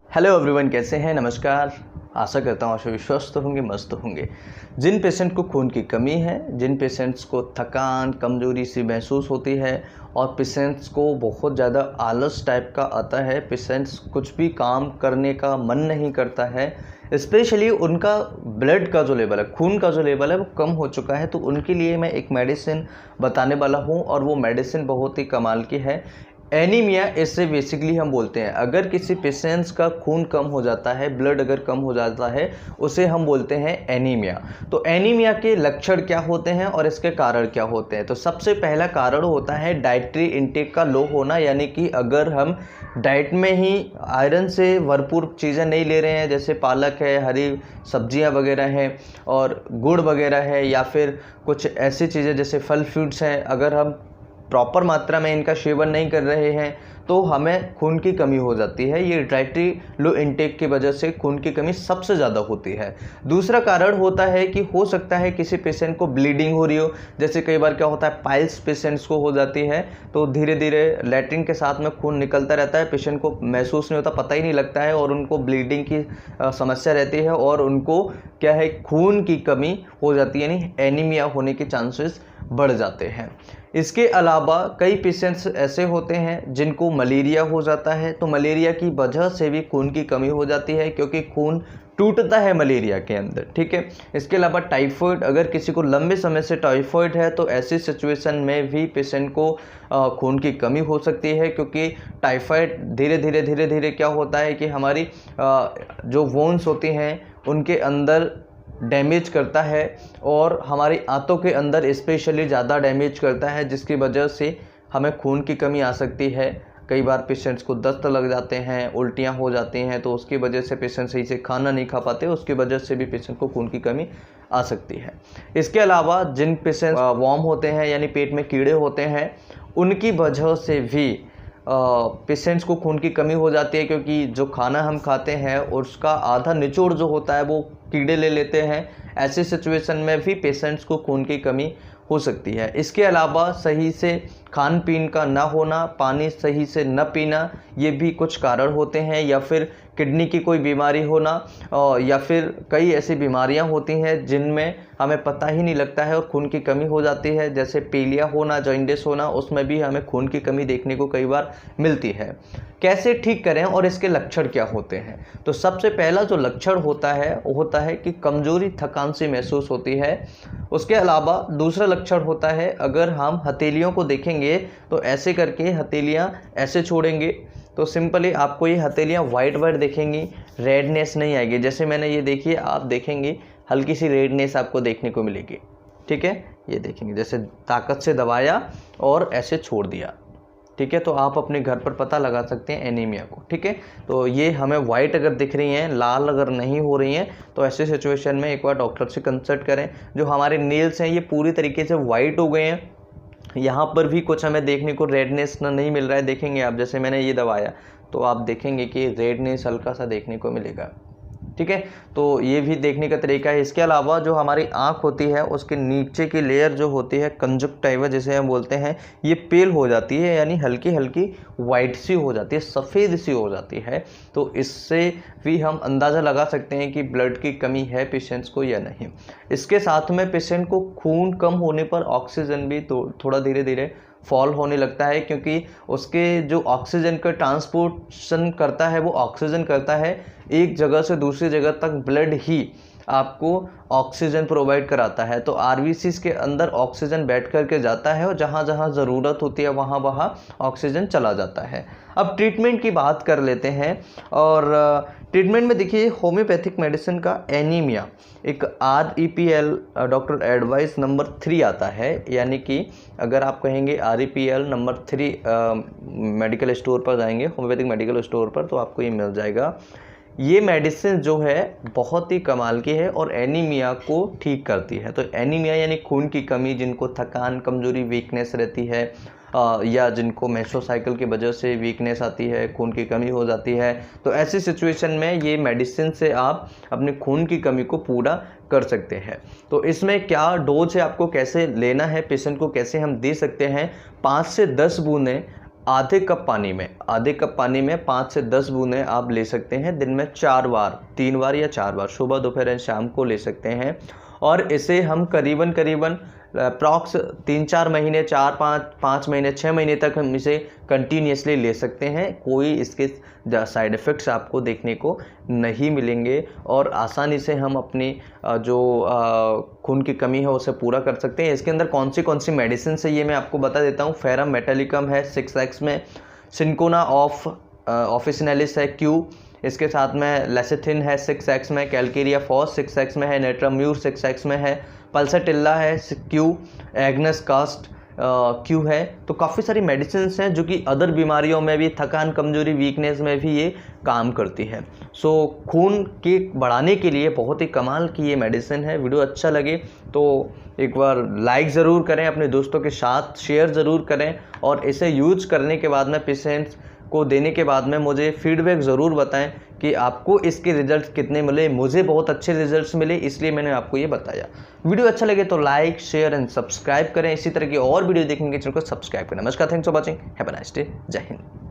Hello everyone, कैसे हैं? नमस्कार। आशा करता हूँ सभी स्वस्थ होंगे, मस्त होंगे। जिन पेशेंट को खून की कमी है, जिन पेशेंट्स को थकान, कमजोरी सी महसूस होती है और पेशेंट्स को बहुत ज़्यादा आलस टाइप का आता है, पेशेंट्स कुछ भी काम करने का मन नहीं करता है, स्पेशली उनका ब्लड का जो लेवल है, खून का जो लेवल है वो कम हो चुका है, तो उनके लिए मैं एक मेडिसिन बताने वाला हूँ और वो मेडिसिन बहुत ही कमाल की है। एनीमिया इससे बेसिकली हम बोलते हैं, अगर किसी पेशेंट्स का खून कम हो जाता है, ब्लड अगर कम हो जाता है, उसे हम बोलते हैं एनीमिया। तो एनीमिया के लक्षण क्या होते हैं और इसके कारण क्या होते हैं? तो सबसे पहला कारण होता है डाइटरी इंटेक का लो होना, यानी कि अगर हम डाइट में ही आयरन से भरपूर चीज़ें नहीं ले रहे हैं, जैसे पालक है, हरी सब्जियां वगैरह हैं और गुड़ वगैरह है, या फिर कुछ ऐसी चीज़ें जैसे फल फ्रूट्स हैं, अगर हम प्रॉपर मात्रा में इनका सेवन नहीं कर रहे हैं तो हमें खून की कमी हो जाती है। ये डाइटरी लो इंटेक की वजह से खून की कमी सबसे ज़्यादा होती है। दूसरा कारण होता है कि हो सकता है किसी पेशेंट को ब्लीडिंग हो रही हो, जैसे कई बार क्या होता है पाइल्स पेशेंट्स को हो जाती है, तो धीरे धीरे लैट्रिन के साथ में खून निकलता रहता है, पेशेंट को महसूस नहीं होता, पता ही नहीं लगता है और उनको ब्लीडिंग की समस्या रहती है और उनको क्या है, खून की कमी हो जाती है, यानी एनीमिया होने के चांसेस बढ़ जाते हैं। इसके अलावा कई पेशेंट्स ऐसे होते हैं जिनको मलेरिया हो जाता है, तो मलेरिया की वजह से भी खून की कमी हो जाती है, क्योंकि खून टूटता है मलेरिया के अंदर, ठीक है। इसके अलावा टाइफाइड, अगर किसी को लंबे समय से टाइफाइड है तो ऐसी सिचुएशन में भी पेशेंट को खून की कमी हो सकती है, क्योंकि टाइफाइड धीरे धीरे क्या होता है कि हमारी जो वोन्स होती हैं उनके अंदर डैमेज करता है और हमारी आंतों के अंदर स्पेशली ज़्यादा डैमेज करता है, जिसकी वजह से हमें खून की कमी आ सकती है। कई बार पेशेंट्स को दस्त लग जाते हैं, उल्टियाँ हो जाती हैं, तो उसकी वजह से पेशेंट सही से खाना नहीं खा पाते, उसकी वजह से भी पेशेंट को खून की कमी आ सकती है। इसके अलावा जिन पेशेंट्स वॉर्म होते हैं, यानी पेट में कीड़े होते हैं, उनकी वजह से भी पेशेंट्स को खून की कमी हो जाती है, क्योंकि जो खाना हम खाते हैं उसका आधा निचोड़ जो होता है वो कीड़े ले लेते हैं। ऐसी सिचुएशन में भी पेशेंट्स को खून की कमी हो सकती है। इसके अलावा सही से खान पीन का ना होना, पानी सही से न पीना, ये भी कुछ कारण होते हैं, या फिर किडनी की कोई बीमारी होना, या फिर कई ऐसी बीमारियां होती हैं जिनमें हमें पता ही नहीं लगता है और खून की कमी हो जाती है, जैसे पीलिया होना, जॉइंडिस होना, उसमें भी हमें खून की कमी देखने को कई बार मिलती है। कैसे ठीक करें और इसके लक्षण क्या होते हैं? तो सबसे पहला जो लक्षण होता है वो होता है कि कमजोरी, थकान सी महसूस होती है। उसके अलावा दूसरा लक्षण होता है, अगर हम हथेलियों को देखेंगे तो ऐसे करके हथेलियाँ ऐसे छोड़ेंगे तो सिंपली आपको ये हथेलियाँ वाइट वाइट दिखेंगी, रेडनेस नहीं आएगी। जैसे मैंने ये देखिए, आप देखेंगे हल्की सी रेडनेस आपको देखने को मिलेगी, ठीक है। ये देखेंगे जैसे ताकत से दबाया और ऐसे छोड़ दिया, ठीक है। तो आप अपने घर पर पता लगा सकते हैं एनीमिया को, ठीक है। तो ये हमें वाइट अगर दिख रही हैं, लाल अगर नहीं हो रही हैं, तो ऐसे सिचुएशन में एक बार डॉक्टर से कंसल्ट करें। जो हमारे नेल्स हैं ये पूरी तरीके से वाइट हो गए हैं, यहाँ पर भी कुछ हमें देखने को रेडनेस नहीं मिल रहा है, देखेंगे आप, जैसे मैंने ये दबाया तो आप देखेंगे कि रेडनेस हल्का सा देखने को मिलेगा, ठीक है। तो ये भी देखने का तरीका है। इसके अलावा जो हमारी आंख होती है उसके नीचे की लेयर जो होती है, कंजक्टिवा जिसे हम बोलते हैं, ये पेल हो जाती है, यानी हल्की हल्की वाइट सी हो जाती है, सफ़ेद सी हो जाती है। तो इससे भी हम अंदाज़ा लगा सकते हैं कि ब्लड की कमी है पेशेंट्स को या नहीं। इसके साथ में पेशेंट को खून कम होने पर ऑक्सीजन भी थोड़ा धीरे धीरे फॉल होने लगता है, क्योंकि उसके जो ऑक्सीजन का ट्रांसपोर्टेशन करता है वो ऑक्सीजन करता है, एक जगह से दूसरी जगह तक ब्लड ही आपको ऑक्सीजन प्रोवाइड कराता है। तो आरबीसीज के अंदर ऑक्सीजन बैठ कर के जाता है और जहाँ जहाँ ज़रूरत होती है वहाँ वहाँ ऑक्सीजन चला जाता है। अब ट्रीटमेंट की बात कर लेते हैं, और ट्रीटमेंट में देखिए होम्योपैथिक मेडिसिन का एनीमिया एक REPL डॉक्टर एडवाइस नंबर 3 आता है, यानी कि अगर आप कहेंगे REPL नंबर 3 मेडिकल स्टोर पर जाएंगे, होम्योपैथिक मेडिकल स्टोर पर, तो आपको ये मिल जाएगा। ये मेडिसिन जो है बहुत ही कमाल की है और एनीमिया को ठीक करती है। तो एनीमिया यानी खून की कमी, जिनको थकान, कमजोरी, वीकनेस रहती है, या जिनको मेसोसाइकिल की वजह से वीकनेस आती है, खून की कमी हो जाती है, तो ऐसी सिचुएशन में ये मेडिसिन से आप अपने खून की कमी को पूरा कर सकते हैं। तो इसमें क्या डोज है, आपको कैसे लेना है, पेशेंट को कैसे हम दे सकते हैं? 5 से 10 बूंदें आधे कप पानी में 5 से 10 बूंदें आप ले सकते हैं। दिन में 4 बार, 3 बार या 4 बार, सुबह दोपहर शाम को ले सकते हैं। और इसे हम करीबन अप्रॉक्स 3-4 महीने, 4-5 महीने, 6 महीने तक हम इसे कंटिन्यूसली ले सकते हैं। कोई इसके साइड इफ़ेक्ट्स आपको देखने को नहीं मिलेंगे और आसानी से हम अपनी जो खून की कमी है उसे पूरा कर सकते हैं। इसके अंदर कौन सी मेडिसिन है ये मैं आपको बता देता हूँ। फेरम मेटालिकम है 6x में, सिंकोना ऑफिसिनालिस है Q, इसके साथ में लेसिथिन है 6x में, कैलकेरिया फॉस 6x में है, नेट्राम्यूर 6x में है, पल्साटिल्ला है Q, एग्नस कास्ट Q है। तो काफ़ी सारी मेडिसिन हैं जो कि अदर बीमारियों में भी, थकान, कमजोरी, वीकनेस में भी ये काम करती है। सो खून के बढ़ाने के लिए बहुत ही कमाल की ये मेडिसिन है। वीडियो अच्छा लगे तो एक बार लाइक ज़रूर करें, अपने दोस्तों के साथ शेयर ज़रूर करें और इसे यूज करने के बाद में पेशेंट्स को देने के बाद में मुझे फीडबैक ज़रूर बताएं कि आपको इसके रिजल्ट कितने मिले। मुझे बहुत अच्छे रिजल्ट्स मिले, इसलिए मैंने आपको ये बताया। वीडियो अच्छा लगे तो लाइक, शेयर एंड सब्सक्राइब करें। इसी तरह की और वीडियो देखने के चैनल को सब्सक्राइब करें। नमस्कार, thanks for watching, have a nice day, जय हिंद।